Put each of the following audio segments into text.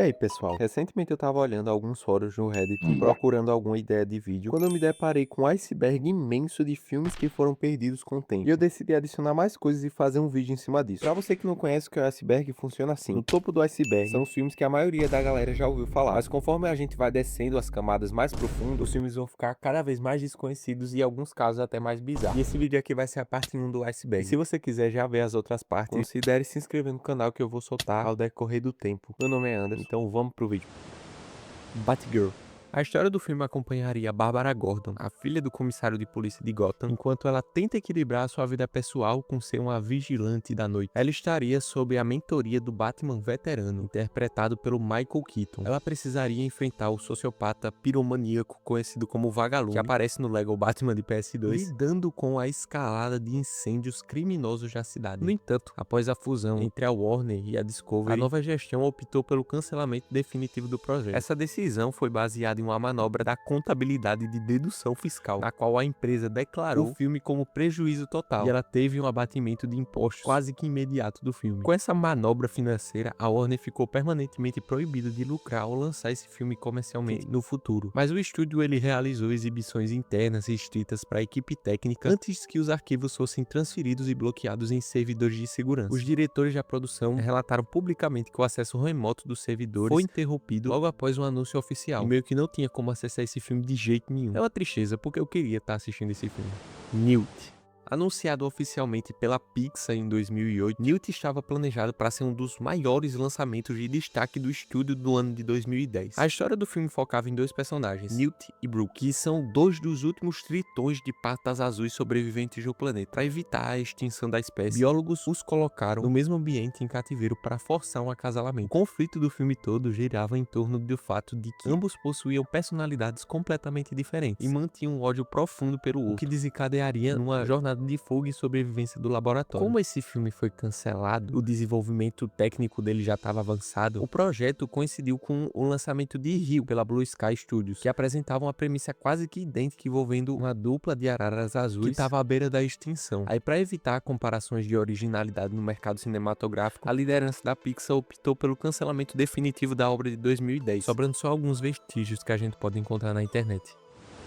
E aí, pessoal? Recentemente eu tava olhando alguns fóruns no Reddit procurando alguma ideia de vídeo, quando eu me deparei com um iceberg imenso de filmes que foram perdidos com o tempo. E eu decidi adicionar mais coisas e fazer um vídeo em cima disso. Pra você que não conhece o que é o iceberg, funciona assim. No topo do iceberg são os filmes que a maioria da galera já ouviu falar. Mas conforme a gente vai descendo as camadas mais profundas, os filmes vão ficar cada vez mais desconhecidos e em alguns casos até mais bizarros. E esse vídeo aqui vai ser a parte 1 do iceberg. E se você quiser já ver as outras partes, considere se inscrever no canal que eu vou soltar ao decorrer do tempo. Meu nome é Anderson, então vamos pro vídeo. Batgirl. A história do filme acompanharia Barbara Gordon, a filha do comissário de polícia de Gotham, enquanto ela tenta equilibrar sua vida pessoal com ser uma vigilante da noite. Ela estaria sob a mentoria do Batman veterano, interpretado pelo Michael Keaton. Ela precisaria enfrentar o sociopata piromaníaco conhecido como Vagalume, que aparece no Lego Batman de PS2, lidando com a escalada de incêndios criminosos da cidade. No entanto, após a fusão entre a Warner e a Discovery, a nova gestão optou pelo cancelamento definitivo do projeto. Essa decisão foi baseada em uma manobra da contabilidade de dedução fiscal, na qual a empresa declarou o filme como prejuízo total, e ela teve um abatimento de impostos quase que imediato do filme. Com essa manobra financeira, a Warner ficou permanentemente proibida de lucrar ao lançar esse filme comercialmente no futuro. Mas o estúdio ele realizou exibições internas restritas para a equipe técnica antes que os arquivos fossem transferidos e bloqueados em servidores de segurança. Os diretores da produção relataram publicamente que o acesso remoto dos servidores foi interrompido logo após um anúncio oficial, e meio que não tinha como acessar esse filme de jeito nenhum. É uma tristeza, porque eu queria estar assistindo esse filme. Newt. Anunciado oficialmente pela Pixar em 2008, Newt estava planejado para ser um dos maiores lançamentos de destaque do estúdio do ano de 2010. A história do filme focava em dois personagens, Newt e Brooke, que são dois dos últimos tritões de patas azuis sobreviventes do planeta. Para evitar a extinção da espécie, biólogos os colocaram no mesmo ambiente em cativeiro para forçar um acasalamento. O conflito do filme todo girava em torno do fato de que ambos possuíam personalidades completamente diferentes e mantinham um ódio profundo pelo outro, o que desencadearia numa jornada de fuga e sobrevivência do laboratório. Como esse filme foi cancelado, o desenvolvimento técnico dele já estava avançado, o projeto coincidiu com o lançamento de Rio pela Blue Sky Studios, que apresentava uma premissa quase que idêntica envolvendo uma dupla de araras azuis que estava à beira da extinção. Aí, para evitar comparações de originalidade no mercado cinematográfico, a liderança da Pixar optou pelo cancelamento definitivo da obra de 2010, sobrando só alguns vestígios que a gente pode encontrar na internet.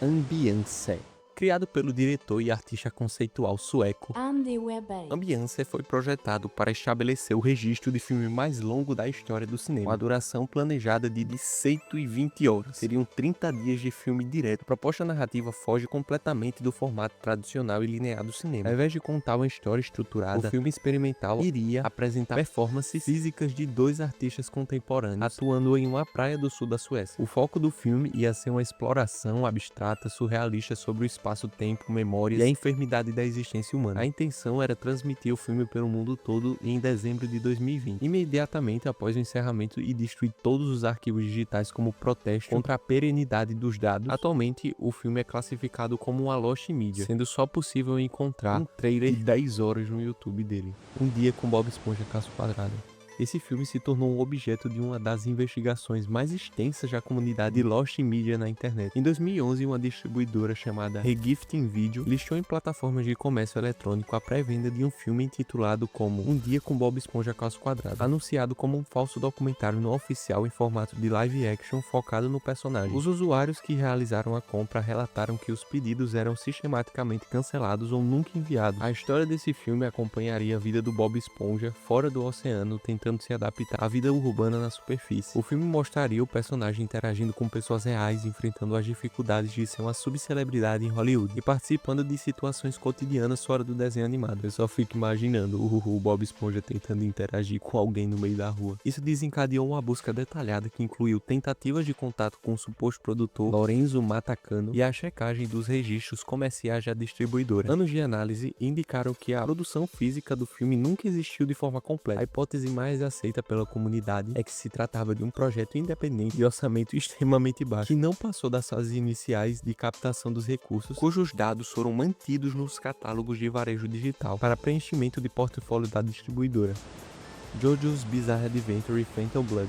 Ambiance. Criado pelo diretor e artista conceitual sueco, Andy Weber. Ambiance foi projetado para estabelecer o registro de filme mais longo da história do cinema, com a duração planejada de 120 horas. Seriam 30 dias de filme direto. A proposta narrativa foge completamente do formato tradicional e linear do cinema. Ao invés de contar uma história estruturada, o filme experimental iria apresentar performances físicas de dois artistas contemporâneos atuando em uma praia do sul da Suécia. O foco do filme ia ser uma exploração abstrata, surrealista sobre o espaço-tempo, memórias e a enfermidade da existência humana. A intenção era transmitir o filme pelo mundo todo em dezembro de 2020, imediatamente após o encerramento, e destruir todos os arquivos digitais como protesto contra a perenidade dos dados. Atualmente, o filme é classificado como uma lost media, sendo só possível encontrar um trailer de 10 horas no YouTube dele. Um Dia com Bob Esponja Caso Quadrado. Esse filme se tornou um objeto de uma das investigações mais extensas da comunidade de Lost Media na internet. Em 2011, uma distribuidora chamada Regifting Video listou em plataformas de comércio eletrônico a pré-venda de um filme intitulado como Um Dia com Bob Esponja Caso Quadrado, anunciado como um falso documentário não oficial em formato de live action focado no personagem. Os usuários que realizaram a compra relataram que os pedidos eram sistematicamente cancelados ou nunca enviados. A história desse filme acompanharia a vida do Bob Esponja fora do oceano, tentando se adaptar à vida urbana na superfície. O filme mostraria o personagem interagindo com pessoas reais, enfrentando as dificuldades de ser uma subcelebridade em Hollywood e participando de situações cotidianas fora do desenho animado. Eu só fico imaginando o Bob Esponja tentando interagir com alguém no meio da rua. Isso desencadeou uma busca detalhada que incluiu tentativas de contato com o suposto produtor Lorenzo Matacano e a checagem dos registros comerciais da distribuidora. Anos de análise indicaram que a produção física do filme nunca existiu de forma completa. A hipótese mais aceita pela comunidade é que se tratava de um projeto independente de orçamento extremamente baixo, que não passou das fases iniciais de captação dos recursos, cujos dados foram mantidos nos catálogos de varejo digital para preenchimento de portfólio da distribuidora. JoJo's Bizarre Adventure Phantom Blood.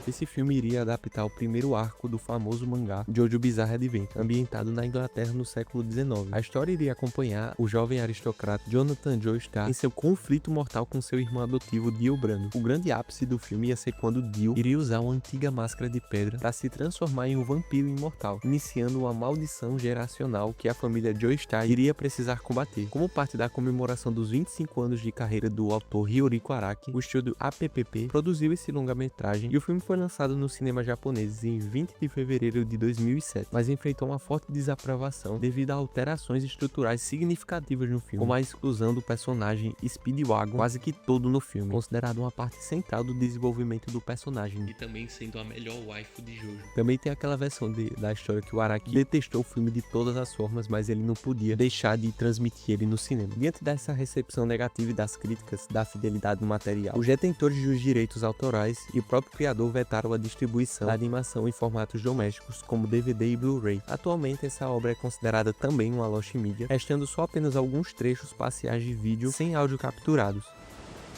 Esse filme iria adaptar o primeiro arco do famoso mangá Jojo Bizarre Adventure, ambientado na Inglaterra no século XIX. A história iria acompanhar o jovem aristocrata Jonathan Joestar em seu conflito mortal com seu irmão adotivo Dio Brando. O grande ápice do filme ia ser quando Dio iria usar uma antiga máscara de pedra para se transformar em um vampiro imortal, iniciando uma maldição geracional que a família Joestar iria precisar combater. Como parte da comemoração dos 25 anos de carreira do autor Ryuhiko Araki, o estúdio APPP produziu esse longa-metragem e o filme foi lançado nos cinemas japoneses em 20 de fevereiro de 2007, mas enfrentou uma forte desaprovação devido a alterações estruturais significativas no filme, como a exclusão do personagem Speedwagon quase que todo no filme, considerado uma parte central do desenvolvimento do personagem e também sendo a melhor waifu de Jojo. Também tem aquela versão da história que o Araki detestou o filme de todas as formas, mas ele não podia deixar de transmitir ele no cinema. Diante dessa recepção negativa e das críticas da fidelidade do material, os detentores dos direitos autorais e o próprio criador vetaram a distribuição da animação em formatos domésticos, como DVD e Blu-ray. Atualmente, essa obra é considerada também uma lost media, restando só apenas alguns trechos parciais de vídeo sem áudio capturados.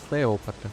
Cleópatra.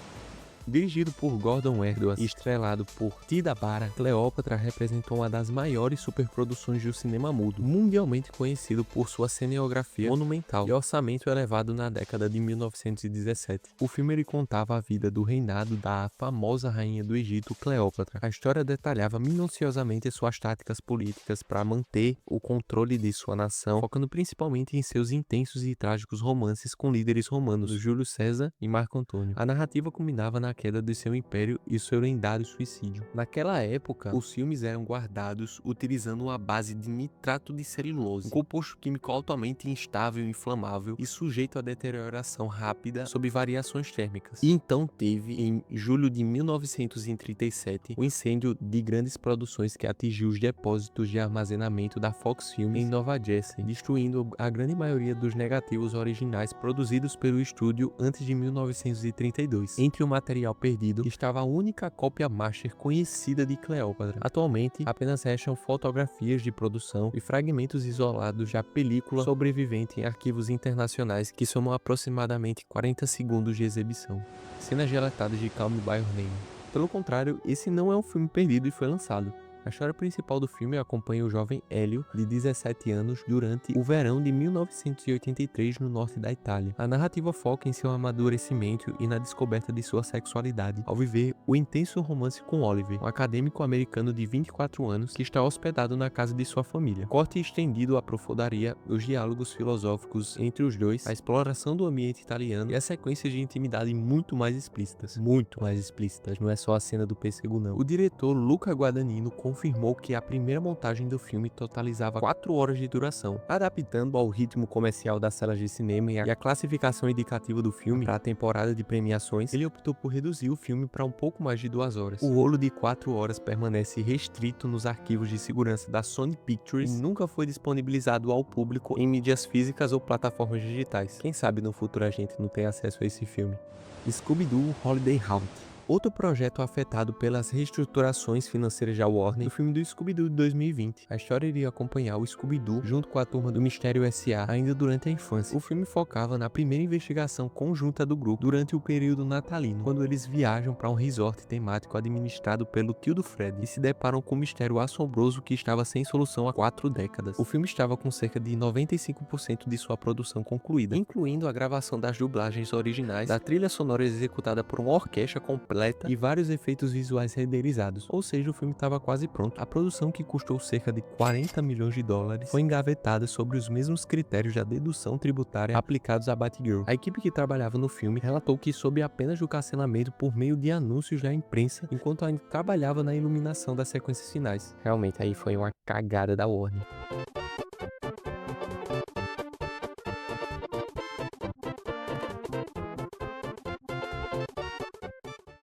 Dirigido por Gordon Edwards e estrelado por Tida Bara, Cleópatra representou uma das maiores superproduções do cinema mudo, mundialmente conhecido por sua cinegrafia monumental e orçamento elevado na década de 1917. O filme ele contava a vida do reinado da famosa rainha do Egito, Cleópatra. A história detalhava minuciosamente suas táticas políticas para manter o controle de sua nação, focando principalmente em seus intensos e trágicos romances com líderes romanos, Júlio César e Marco Antônio. A narrativa culminava na queda de seu império e seu lendário suicídio. Naquela época, os filmes eram guardados utilizando uma base de nitrato de celulose, um composto químico altamente instável e inflamável e sujeito a deterioração rápida sob variações térmicas. E então teve, em julho de 1937, o incêndio de grandes produções que atingiu os depósitos de armazenamento da Fox Films em Nova Jersey, destruindo a grande maioria dos negativos originais produzidos pelo estúdio antes de 1932. Entre o material perdido estava a única cópia master conhecida de Cleópatra. Atualmente, apenas restam fotografias de produção e fragmentos isolados da película sobrevivente em arquivos internacionais que somam aproximadamente 40 segundos de exibição. Cenas deletadas de Call Me By Your Name. Pelo contrário, esse não é um filme perdido e foi lançado. A história principal do filme acompanha o jovem Hélio, de 17 anos, durante o verão de 1983 no norte da Itália. A narrativa foca em seu amadurecimento e na descoberta de sua sexualidade, ao viver o intenso romance com Oliver, um acadêmico americano de 24 anos que está hospedado na casa de sua família. Corte estendido aprofundaria os diálogos filosóficos entre os dois, a exploração do ambiente italiano e as sequências de intimidade muito mais explícitas. Não é só a cena do pêssego não. O diretor Luca Guadagnino confirmou que a primeira montagem do filme totalizava 4 horas de duração, adaptando ao ritmo comercial das salas de cinema e a classificação indicativa do filme para a temporada de premiações. Ele optou por reduzir o filme para um pouco mais de 2 horas. O rolo de 4 horas permanece restrito nos arquivos de segurança da Sony Pictures e nunca foi disponibilizado ao público em mídias físicas ou plataformas digitais. Quem sabe no futuro a gente não tem acesso a esse filme. Scooby-Doo Holiday Haunt. Outro projeto afetado pelas reestruturações financeiras da Warner, o filme do Scooby-Doo de 2020. A história iria acompanhar o Scooby-Doo junto com a turma do Mistério S.A. ainda durante a infância. O filme focava na primeira investigação conjunta do grupo durante o período natalino, quando eles viajam para um resort temático administrado pelo tio do Fred e se deparam com um mistério assombroso que estava sem solução há 4 décadas. O filme estava com cerca de 95% de sua produção concluída, incluindo a gravação das dublagens originais, da trilha sonora executada por uma orquestra completa e vários efeitos visuais renderizados, ou seja, o filme estava quase pronto. A produção, que custou cerca de 40 milhões de dólares, foi engavetada sobre os mesmos critérios da dedução tributária aplicados a Batgirl. A equipe que trabalhava no filme relatou que soube apenas do cancelamento por meio de anúncios da imprensa, enquanto ainda trabalhava na iluminação das sequências finais. Realmente, aí foi uma cagada da Warner.